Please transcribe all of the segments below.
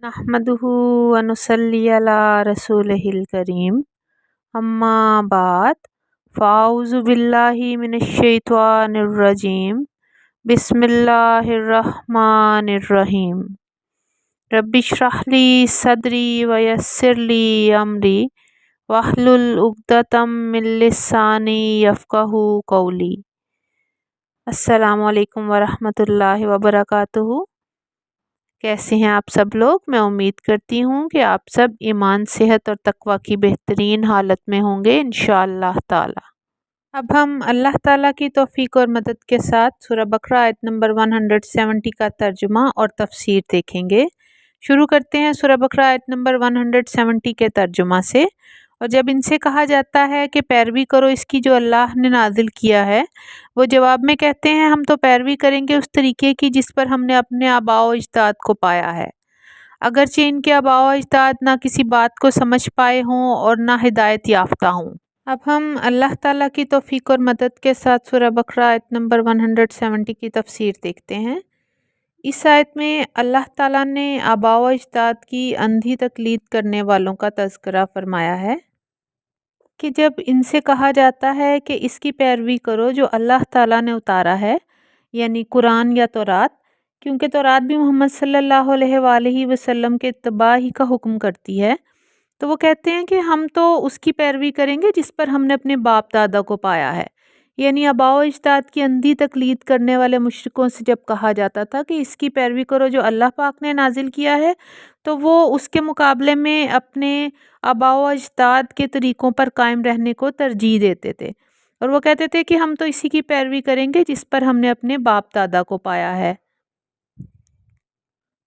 नहमदुहु व नुसल्ली अला रसूलिहिल करीम अम्मा बाद फ़ाऊज़ु बिल्लाहि मिनश्शैतानिर्रजीम बिस्मिल्लाहिर्रहमानिर्रहीम रब्बिश्रह ली सदरी व यस्सिर ली अमरी वहलुल उक़दतम मिन लिसानी यफ़क़हू क़ौली। अस्सलामु अलैकुम व रहमतुल्लाहि व बरकातुहू। कैसे हैं आप सब लोग। मैं उम्मीद करती हूँ कि आप सब ईमान, सेहत और तकवा की बेहतरीन हालत में होंगे इंशाअल्लाह ताला। अब हम अल्लाह ताला की तौफीक और मदद के साथ सूरह बकरा आयत नंबर 170 का तर्जुमा और तफसीर देखेंगे। शुरू करते हैं सूरह बकरा आयत नंबर 170 के तर्जुमा से। और जब इनसे कहा जाता है कि पैरवी करो इसकी जो अल्लाह ने नाजिल किया है, वो जवाब में कहते हैं हम तो पैरवी करेंगे उस तरीके की जिस पर हमने अपने आबाओ अजदाद को पाया है, अगरचे इनके आबाओ अजदाद ना किसी बात को समझ पाए हों और ना हिदायत याफ्ता हों। अब हम अल्लाह ताला की तौफीक और मदद के साथ सूरह बकरा आयत नंबर 170 की तफसीर देखते हैं। इस आयत में अल्लाह ताला ने आबाओ अजदाद की अंधी तकलीद करने वालों का तज़किरा फरमाया है कि जब इनसे कहा जाता है कि इसकी पैरवी करो जो अल्लाह ताला ने उतारा है, यानी कुरान या तौरात, क्योंकि तौरात भी मोहम्मद सल्लल्लाहु अलैहि वसल्लम के इत्तबा ही का हुक्म करती है, तो वो कहते हैं कि हम तो उसकी पैरवी करेंगे जिस पर हमने अपने बाप दादा को पाया है। यानी आबाओ अजदाद की अंधी तकलीद करने वाले मुशरिकों से जब कहा जाता था कि इसकी पैरवी करो जो अल्लाह पाक ने नाजिल किया है, तो वो उसके मुकाबले में अपने आबाओ अजदाद के तरीक़ों पर कायम रहने को तरजीह देते थे और वो कहते थे कि हम तो इसी की पैरवी करेंगे जिस पर हमने अपने बाप दादा को पाया है।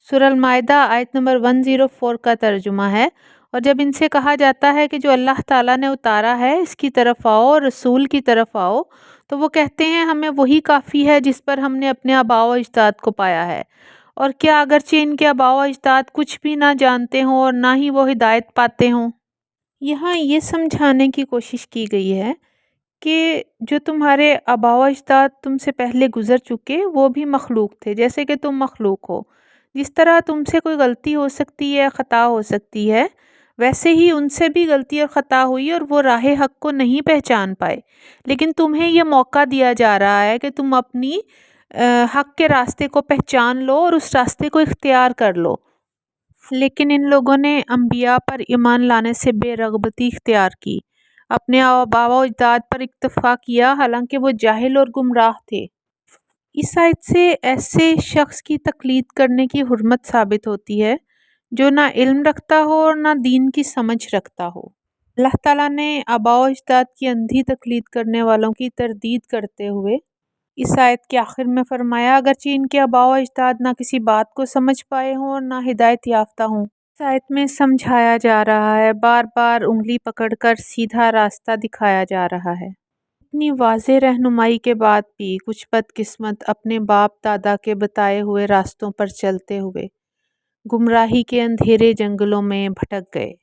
सूरह अल-माइदा आयत नंबर 104 का तर्जुमा है। और जब इनसे कहा जाता है कि जो अल्लाह ताला ने उतारा है इसकी तरफ आओ और रसूल की तरफ आओ, तो वो कहते हैं हमें वही काफ़ी है जिस पर हमने अपने आबाओ अजदाद को पाया है। और क्या अगरचे इनके आबाओ अजदाद कुछ भी ना जानते हों और ना ही वो हिदायत पाते हों। यहाँ ये समझाने की कोशिश की गई है कि जो तुम्हारे आबाओ अजदाद तुमसे पहले गुज़र चुके वो भी मखलूक थे, जैसे कि तुम मखलूक हो। जिस तरह तुमसे कोई गलती हो सकती है, ख़ता हो सकती है, वैसे ही उनसे भी गलती और ख़ता हुई और वो राह हक़ को नहीं पहचान पाए। लेकिन तुम्हें ये मौका दिया जा रहा है कि तुम अपनी हक़ के रास्ते को पहचान लो और उस रास्ते को इख्तियार कर लो। लेकिन इन लोगों ने अंबिया पर ईमान लाने से बेरग़बती इख्तियार की, अपने आबाओ अजदाद पर इक्तफ़ा किया, हालांकि वो जाहिल और गुमराह थे। इस आयत से ऐसे शख्स की तकलीद करने की हुर्मत साबित होती है जो ना इल्म रखता हो और ना दीन की समझ रखता हो। अल्लाह ताला ने आबाओ अजदाद की अंधी तकलीद करने वालों की तरदीद करते हुए इस आयत के आखिर में फरमाया, अगरचे इनके आबाओ अजदाद ना किसी बात को समझ पाए हों और ना हिदायत याफ्ता हों। इस आयत में समझाया जा रहा है, बार बार उंगली पकड़कर सीधा रास्ता दिखाया जा रहा है। इतनी वाज़ेह रहनुमाई के बाद भी कुछ बदकिस्मत अपने बाप दादा के बताए हुए रास्तों पर चलते हुए गुमराही के अंधेरे जंगलों में भटक गए।